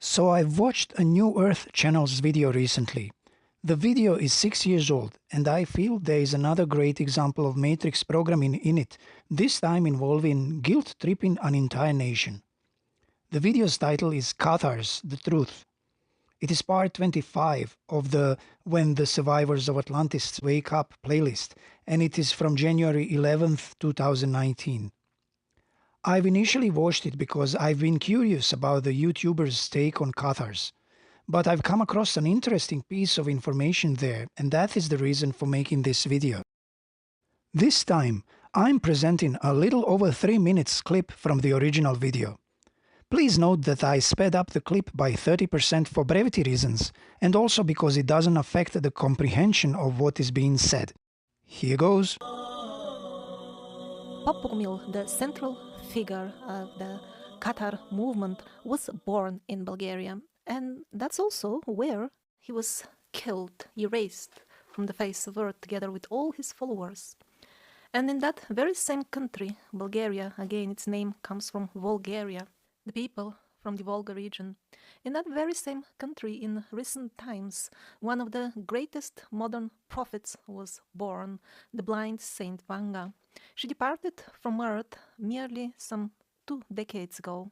So I've watched a New Earth channel's video recently. The video is 6 years old, and I feel there is another great example of matrix programming in it, this time involving guilt-tripping an entire nation. The video's title is Cathars, the Truth. It is part 25 of the When the Survivors of Atlantis Wake Up playlist, and it is from January 11th, 2019. I've initially watched it because I've been curious about the YouTuber's take on Cathars. But I've come across an interesting piece of information there, and that is the reason for making this video. This time, I'm presenting a little over 3 minutes clip from the original video. Please note that I sped up the clip by 30% for brevity reasons, and also because it doesn't affect the comprehension of what is being said. Here goes. Pop Bogumil, the central figure of the Cathar movement, was born in Bulgaria, and that's also where he was killed, erased from the face of earth together with all his followers. And in that very same country, Bulgaria, again its name comes from Volgaria, the people from the Volga region. In that very same country, in recent times, one of the greatest modern prophets was born, the blind Saint Vanga. She departed from earth merely some 2 decades ago.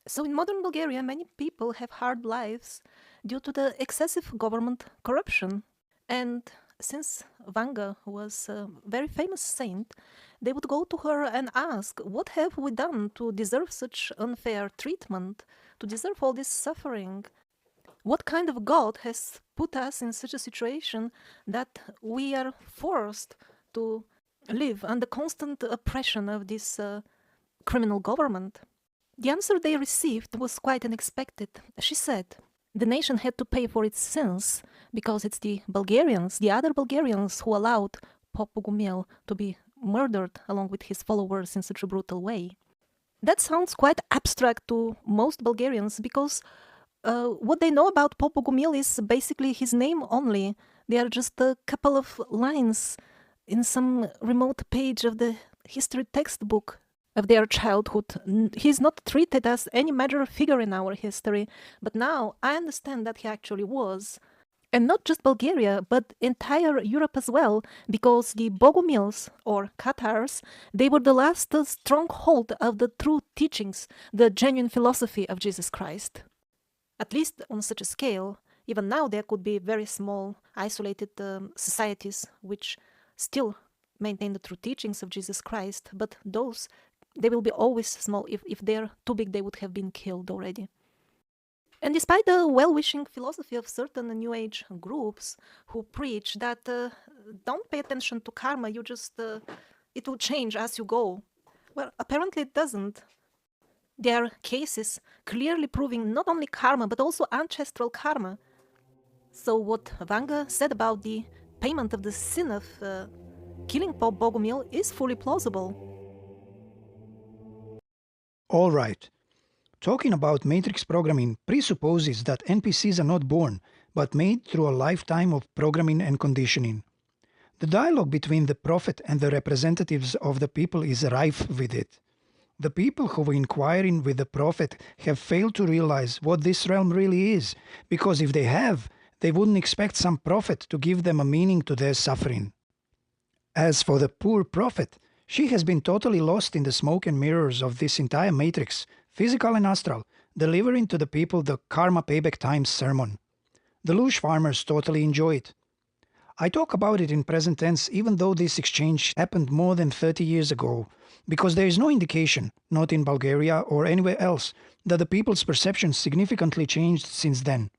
So in modern Bulgaria, many people have hard lives due to the excessive government corruption. And since Vanga was a very famous saint, they would go to her and ask, what have we done to deserve such unfair treatment, to deserve all this suffering? What kind of God has put us in such a situation that we are forced to live under constant oppression of this criminal government? The answer they received was quite unexpected. She said, the nation had to pay for its sins because it's the Bulgarians, the other Bulgarians, who allowed Pop Bogumil to be murdered along with his followers in such a brutal way. That sounds quite abstract to most Bulgarians because what they know about Pop Bogumil is basically his name only. They are just a couple of lines in some remote page of the history textbook of their childhood. He's not treated as any major figure in our history, but now I understand that he actually was. And not just Bulgaria, but entire Europe as well, because the Bogumils, or Cathars, they were the last stronghold of the true teachings, the genuine philosophy of Jesus Christ. At least on such a scale. Even now there could be very small, isolated societies which still maintain the true teachings of Jesus Christ, but those, they will be always small. If they're too big, they would have been killed already. And despite the well-wishing philosophy of certain New Age groups who preach that don't pay attention to karma, you just, it will change as you go. Well, apparently it doesn't. There are cases clearly proving not only karma, but also ancestral karma. So what Vanga said about the payment of the sin of killing Pop Bogumil is fully plausible. All right. Talking about matrix programming presupposes that NPCs are not born, but made through a lifetime of programming and conditioning. The dialogue between the prophet and the representatives of the people is rife with it. The people who were inquiring with the prophet have failed to realize what this realm really is, because if they have, they wouldn't expect some prophet to give them a meaning to their suffering. As for the poor prophet, she has been totally lost in the smoke and mirrors of this entire matrix, physical and astral, delivering to the people the Karma Payback Times sermon. The lush farmers totally enjoy it. I talk about it in present tense even though this exchange happened more than 30 years ago, because there is no indication, not in Bulgaria or anywhere else, that the people's perception significantly changed since then.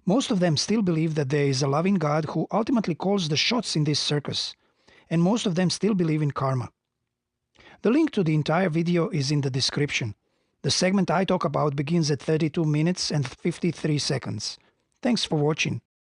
Most of them still believe that there is a loving God who ultimately calls the shots in this circus, and most of them still believe in karma. The link to the entire video is in the description. The segment I talk about begins at 32 minutes and 53 seconds. Thanks for watching.